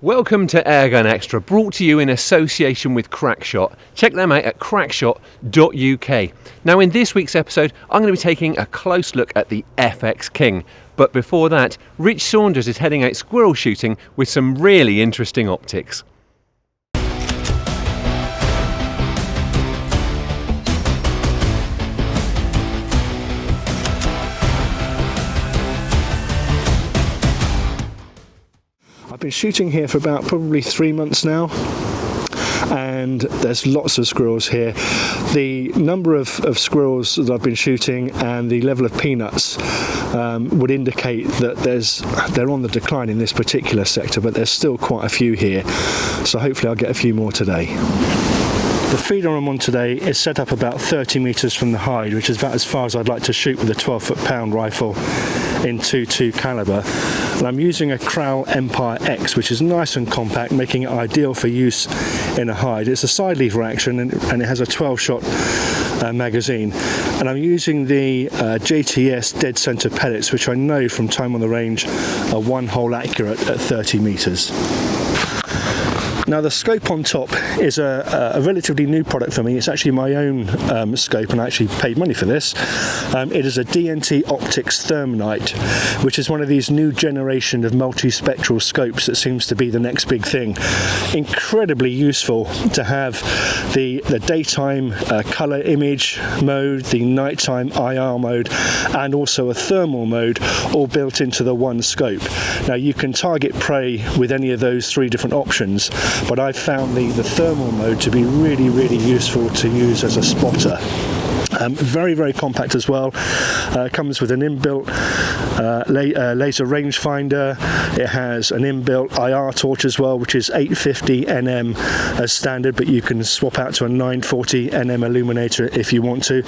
Welcome to Airgun Extra, brought to you in association with Crackshot. Check them out at crackshot.uk. Now in this week's episode, I'm going to be taking a close look at the FX King. But before that, Rich Saunders is heading out squirrel shooting with some really interesting optics. I've been shooting here for about probably 3 months now, and there's lots of squirrels here. The number of squirrels that I've been shooting and the level of peanuts would indicate that they're on the decline in this particular sector, but there's still quite a few here, so hopefully I'll get a few more today. The feeder I'm on today is set up about 30 metres from the hide, which is about as far as I'd like to shoot with a 12-foot pound rifle in .22 calibre. And I'm using a Kral Empire X, which is nice and compact, making it ideal for use in a hide. It's a side lever action and it has a 12-shot magazine. And I'm using the JTS dead centre pellets, which I know from time on the range are one hole accurate at 30 metres. Now the scope on top is a relatively new product for me. It's actually my own scope, and I actually paid money for this. It is a DNT Optics Thermnight, which is one of these new generation of multispectral scopes that seems to be the next big thing. Incredibly useful to have the daytime colour image mode, the nighttime IR mode, and also a thermal mode all built into the one scope. Now you can target prey with any of those three different options, but I've found the thermal mode to be really useful to use as a spotter. Very compact as well. Comes with an inbuilt laser rangefinder. It has an inbuilt IR torch as well, which is 850 nm as standard, but you can swap out to a 940 nm illuminator if you want to,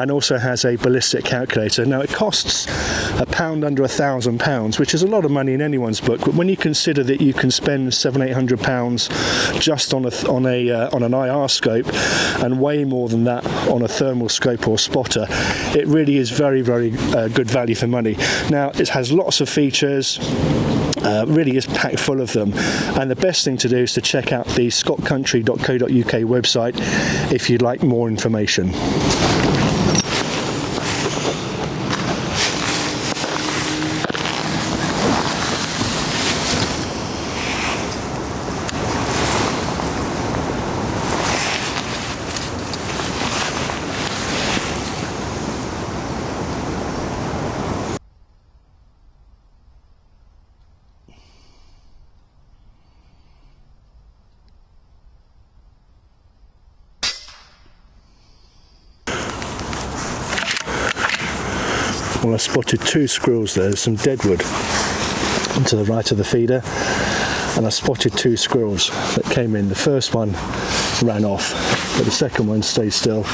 and also has a ballistic calculator. Now it costs £1 under £1,000, which is a lot of money in anyone's book, but when you consider that you can spend £700-800 just on an IR scope, and way more than that on a thermal scope or spotter, it really is very good value for money. Now it has lots of features, really is packed full of them, and the best thing to do is to check out the scottcountry.co.uk website if you'd like more information. Well, I spotted 2 squirrels there. There's some deadwood to the right of the feeder, and I spotted 2 squirrels that came in. The first one ran off, but the second one stayed still,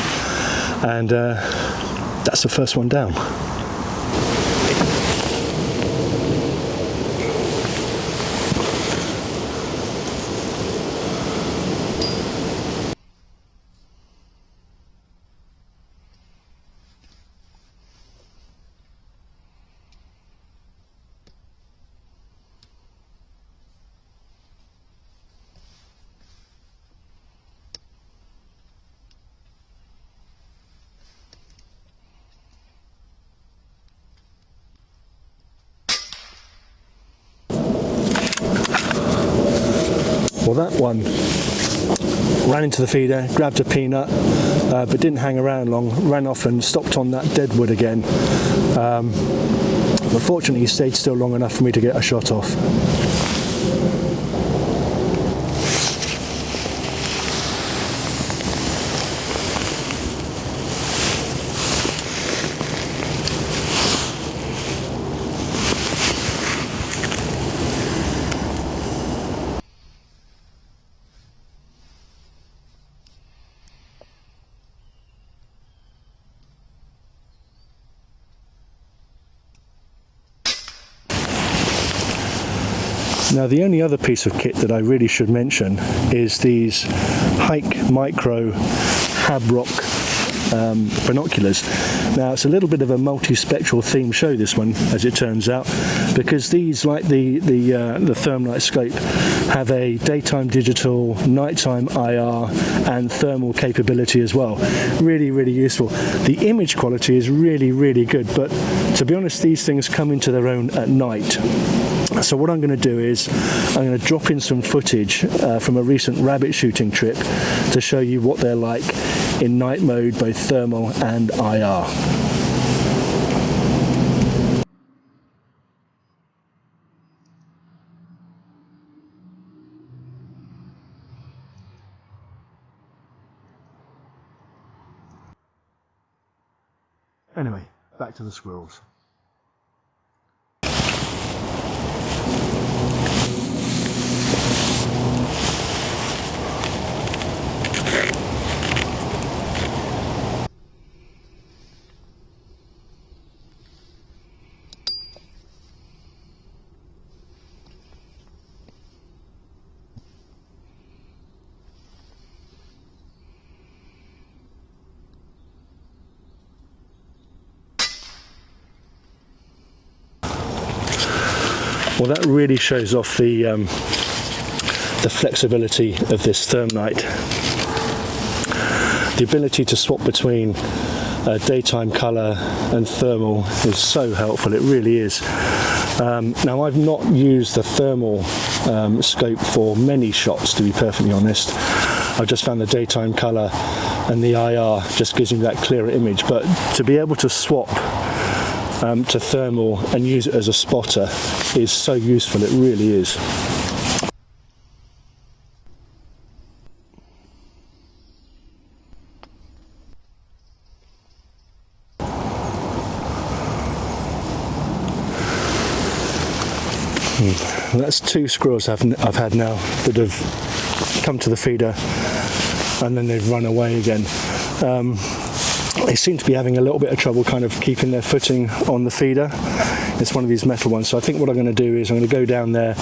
and that's the first one down. Well, that one ran into the feeder, grabbed a peanut, but didn't hang around long, ran off and stopped on that deadwood again. But fortunately he stayed still long enough for me to get a shot off. Now the only other piece of kit that I really should mention is these Hikmicro Habrok binoculars. Now it's a little bit of a multispectral theme show, this one, as it turns out, because these, like the Thermnight scope, have a daytime digital, nighttime IR and thermal capability as well. Really, really useful. The image quality is really, really good, but to be honest, these things come into their own at night. So what I'm going to do is I'm going to drop in some footage from a recent rabbit shooting trip to show you what they're like in night mode, both thermal and IR. Anyway, back to the squirrels. Well, that really shows off the flexibility of this Thermnight. The ability to swap between daytime colour and thermal is so helpful, it really is. Now, I've not used the thermal scope for many shots, to be perfectly honest. I've just found the daytime colour and the IR just gives me that clearer image, but to be able to swap to thermal and use it as a spotter is so useful, it really is. Well, that's 2 squirrels I've had now that have come to the feeder and then they've run away again. They seem to be having a little bit of trouble kind of keeping their footing on the feeder. It's one of these metal ones, so I think what I'm going to do is I'm going to go down there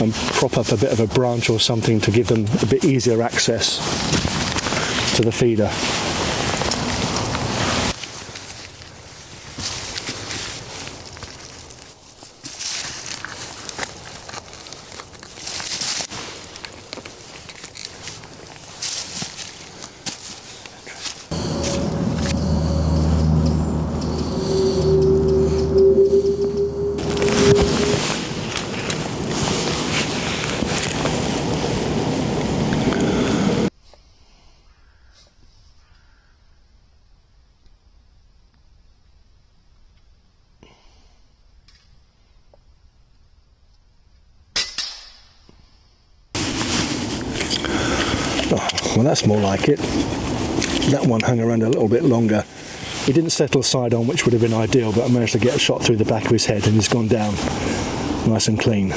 and prop up a bit of a branch or something to give them a bit easier access to the feeder. Well, that's more like it. That one hung around a little bit longer. He didn't settle side on, which would have been ideal, but I managed to get a shot through the back of his head and he's gone down nice and clean.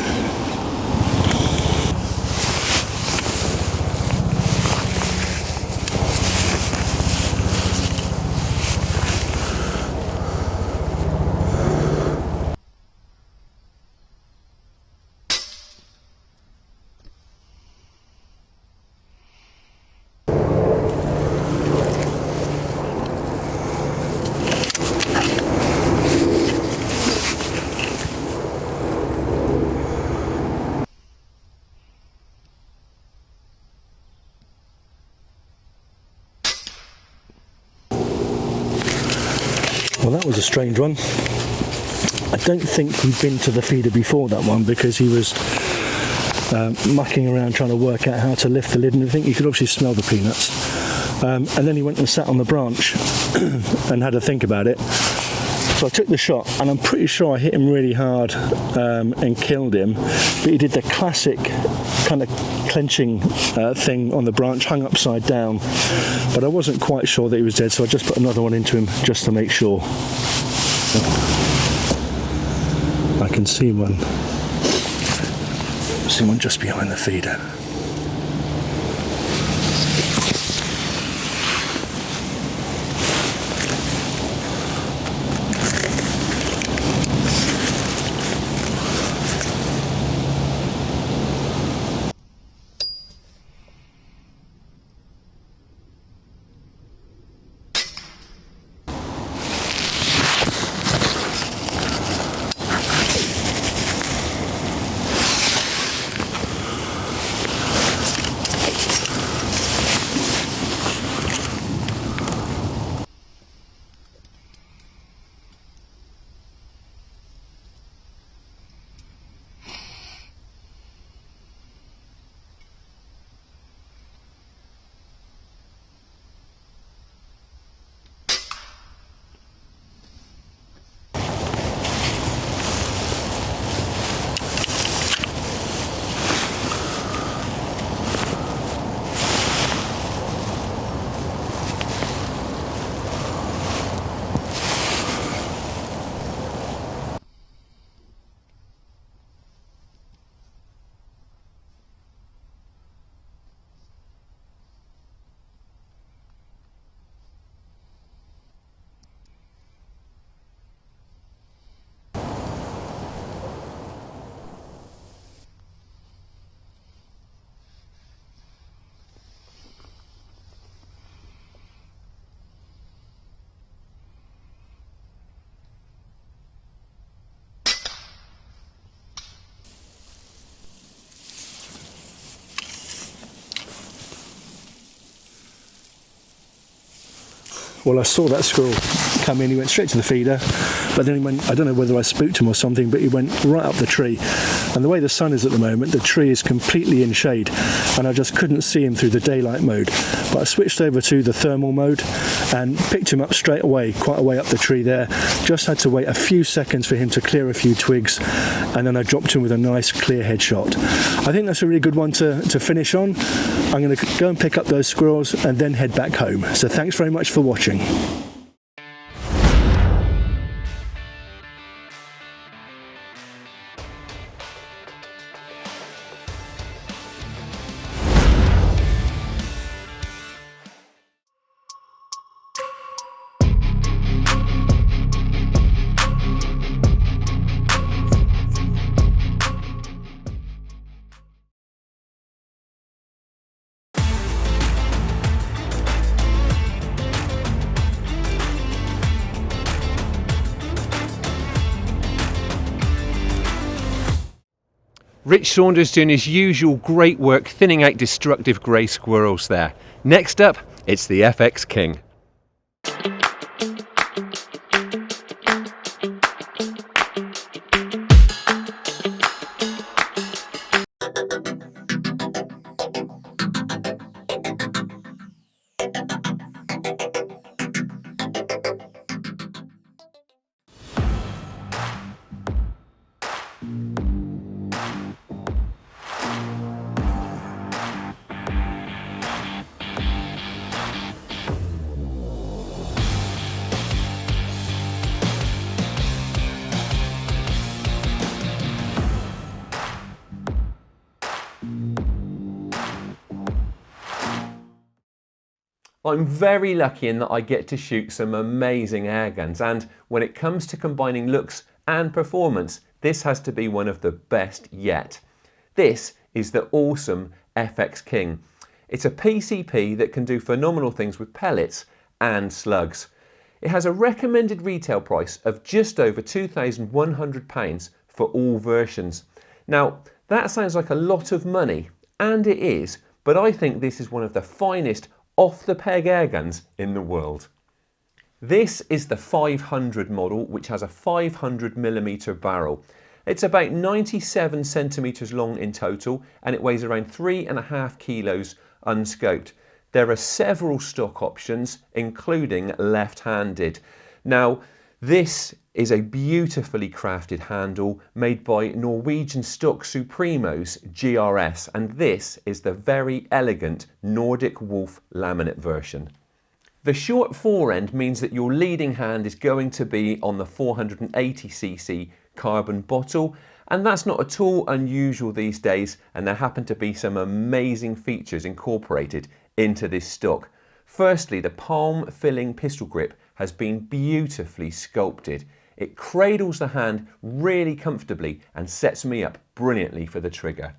Well, that was a strange one. I don't think he'd been to the feeder before, that one, because he was mucking around trying to work out how to lift the lid and everything. You could obviously smell the peanuts. And then he went and sat on the branch and had a think about it. So I took the shot and I'm pretty sure I hit him really hard and killed him. But he did the classic kind of clenching thing on the branch, hung upside down. But I wasn't quite sure that he was dead, so I just put another one into him just to make sure. I can see one. See one just behind the feeder. Well, I saw that squirrel come in, he went straight to the feeder, but then he went, I don't know whether I spooked him or something, but he went right up the tree. And the way the sun is at the moment, the tree is completely in shade, and I just couldn't see him through the daylight mode. But I switched over to the thermal mode and picked him up straight away, quite a way up the tree there. Just had to wait a few seconds for him to clear a few twigs, and then I dropped him with a nice clear headshot. I think that's a really good one to finish on. I'm going to go and pick up those squirrels and then head back home. So thanks very much for watching. Rich Saunders doing his usual great work thinning out destructive grey squirrels there. Next up, it's the FX King. I'm very lucky in that I get to shoot some amazing airguns, and when it comes to combining looks and performance, this has to be one of the best yet. This is the awesome FX King. It's a PCP that can do phenomenal things with pellets and slugs. It has a recommended retail price of just over £2,100 for all versions. Now, that sounds like a lot of money, and it is, but I think this is one of the finest off-the-peg airguns in the world. This is the 500 model, which has a 500mm barrel. It's about 97 centimetres long in total, and it weighs around 3.5 kilos unscoped. There are several stock options, including left-handed. Now, this is a beautifully crafted handle made by Norwegian Stock Supremos GRS, and this is the very elegant Nordic Wolf laminate version. The short forend means that your leading hand is going to be on the 480cc carbon bottle, and that's not at all unusual these days, and there happen to be some amazing features incorporated into this stock. Firstly, the palm filling pistol grip has been beautifully sculpted. It cradles the hand really comfortably and sets me up brilliantly for the trigger.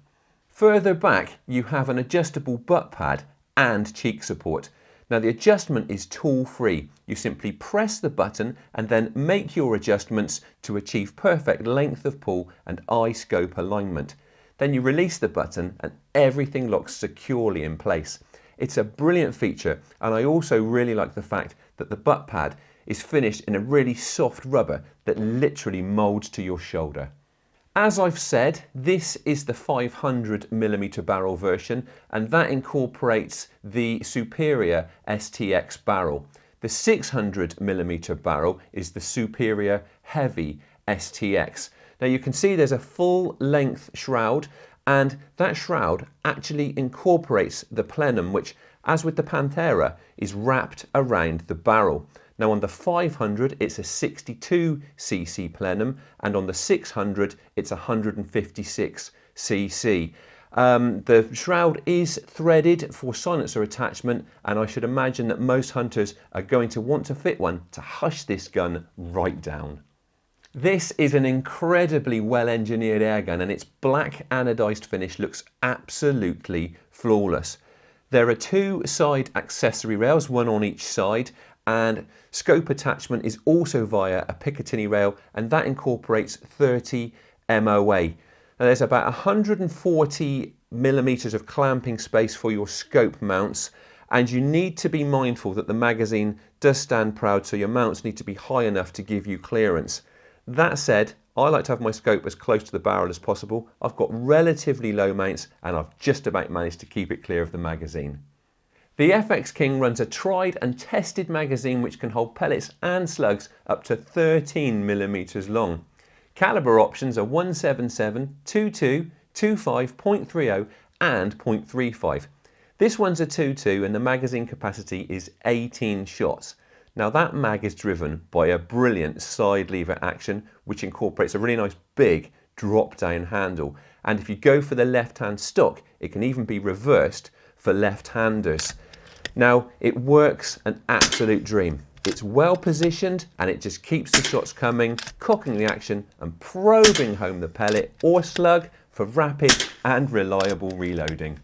Further back, you have an adjustable butt pad and cheek support. Now, the adjustment is tool-free. You simply press the button and then make your adjustments to achieve perfect length of pull and eye scope alignment. Then you release the button and everything locks securely in place. It's a brilliant feature, and I also really like the fact that the butt pad is finished in a really soft rubber that literally molds to your shoulder. As I've said, this is the 500mm barrel version, and that incorporates the superior STX barrel. The 600mm barrel is the superior heavy STX. Now you can see there's a full length shroud, and that shroud actually incorporates the plenum, which, as with the Panthera, is wrapped around the barrel. Now on the 500 it's a 62cc plenum, and on the 600 it's 156cc. The shroud is threaded for silencer attachment, and I should imagine that most hunters are going to want to fit one to hush this gun right down. This is an incredibly well-engineered airgun, and its black anodized finish looks absolutely flawless. There are two side accessory rails, one on each side, and scope attachment is also via a Picatinny rail, and that incorporates 30 MOA. Now there's about 140mm of clamping space for your scope mounts, And you need to be mindful that the magazine does stand proud, so your mounts need to be high enough to give you clearance. That said, I like to have my scope as close to the barrel as possible. I've got relatively low mounts and I've just about managed to keep it clear of the magazine. The FX King runs a tried and tested magazine which can hold pellets and slugs up to 13mm long. Calibre options are 177, 22, 25, .30 and .35. This one's a 2.2 and the magazine capacity is 18 shots. Now that mag is driven by a brilliant side lever action which incorporates a really nice big drop down handle, and if you go for the left hand stock it can even be reversed for left-handers. Now it works an absolute dream. It's well positioned and it just keeps the shots coming, cocking the action and probing home the pellet or slug for rapid and reliable reloading.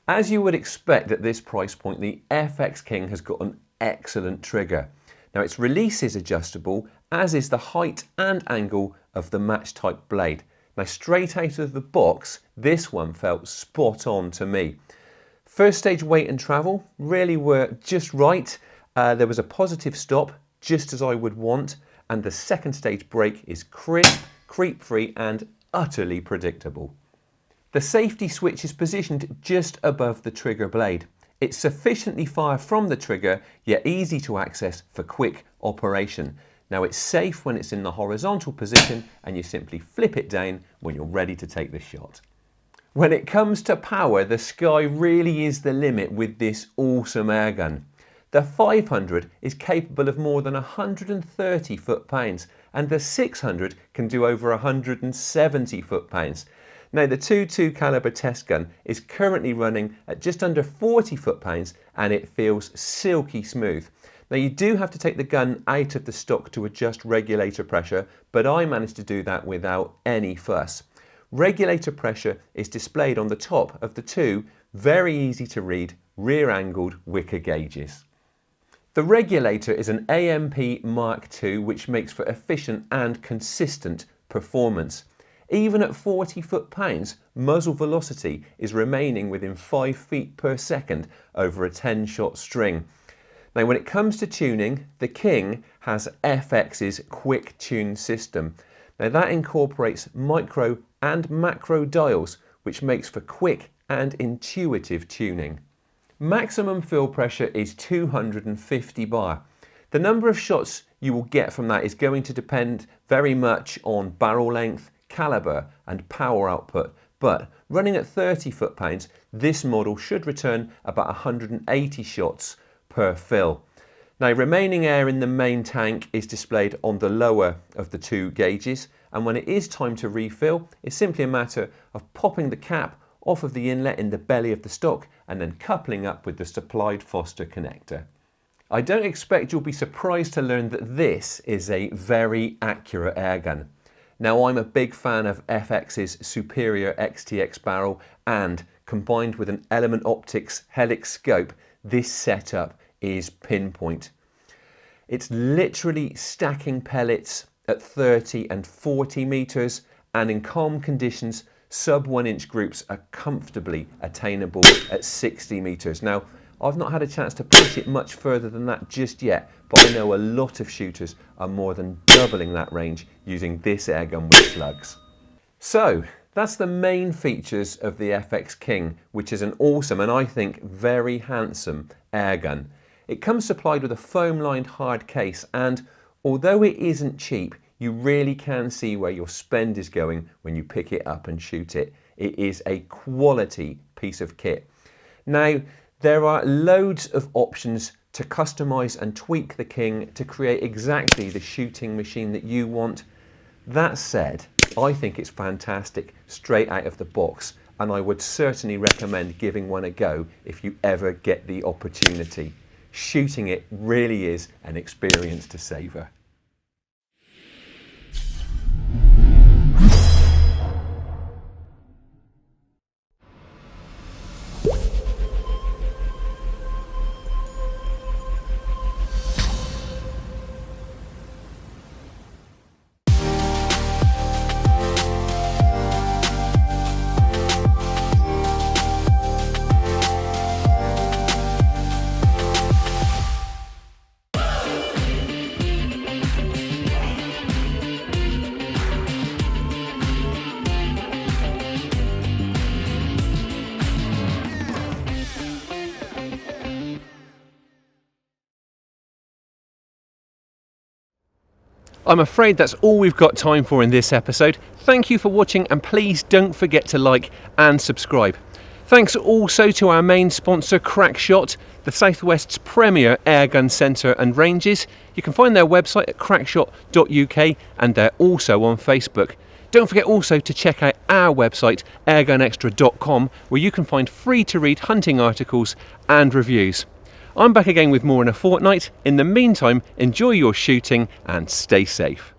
As you would expect at this price point, the FX King has got an excellent trigger. Now its release is adjustable, as is the height and angle of the match type blade. Now straight out of the box, this one felt spot on to me. First stage weight and travel really worked just right. There was a positive stop, just as I would want, and the second stage brake is crisp, creep free and utterly predictable. The safety switch is positioned just above the trigger blade. It's sufficiently far from the trigger, yet easy to access for quick operation. Now it's safe when it's in the horizontal position and you simply flip it down when you're ready to take the shot. When it comes to power, the sky really is the limit with this awesome airgun. The 500 is capable of more than 130 foot-pounds and the 600 can do over 170 foot-pounds. Now the 2.2 caliber test gun is currently running at just under 40 foot-pounds and it feels silky smooth. Now you do have to take the gun out of the stock to adjust regulator pressure, but I managed to do that without any fuss. Regulator pressure is displayed on the top of the two very easy to read rear angled wicker gauges. The regulator is an AMP Mark II which makes for efficient and consistent performance. Even at 40 foot-pounds, muzzle velocity is remaining within 5 feet per second over a 10-shot string. Now when it comes to tuning, the King has FX's quick tune system. Now that incorporates micro and macro dials which makes for quick and intuitive tuning. Maximum fill pressure is 250 bar. The number of shots you will get from that is going to depend very much on barrel length, caliber and power output, but running at 30 foot-pounds, this model should return about 180 shots per fill. Now remaining air in the main tank is displayed on the lower of the two gauges, and when it is time to refill, it's simply a matter of popping the cap off of the inlet in the belly of the stock and then coupling up with the supplied Foster connector. I don't expect you'll be surprised to learn that this is a very accurate airgun. Now I'm a big fan of FX's superior XTX barrel, and combined with an Element Optics Helix scope, this setup is pinpoint. It's literally stacking pellets at 30 and 40 meters, and in calm conditions sub 1 inch groups are comfortably attainable at 60 meters. Now I've not had a chance to push it much further than that just yet, but I know a lot of shooters are more than doubling that range using this airgun with slugs. So that's the main features of the FX King, which is an awesome and I think very handsome airgun. It comes supplied with a foam-lined hard case, and although it isn't cheap, you really can see where your spend is going when you pick it up and shoot it. It is a quality piece of kit. Now, there are loads of options to customize and tweak the King to create exactly the shooting machine that you want. That said, I think it's fantastic straight out of the box, and I would certainly recommend giving one a go if you ever get the opportunity. Shooting it really is an experience to savor. I'm afraid that's all we've got time for in this episode. Thank you for watching, and please don't forget to like and subscribe. Thanks also to our main sponsor, Crackshot, the Southwest's premier airgun centre and ranges. You can find their website at crackshot.uk, and they're also on Facebook. Don't forget also to check out our website, airgunextra.com, where you can find free-to-read hunting articles and reviews. I'm back again with more in a fortnight. In the meantime, enjoy your shooting and stay safe.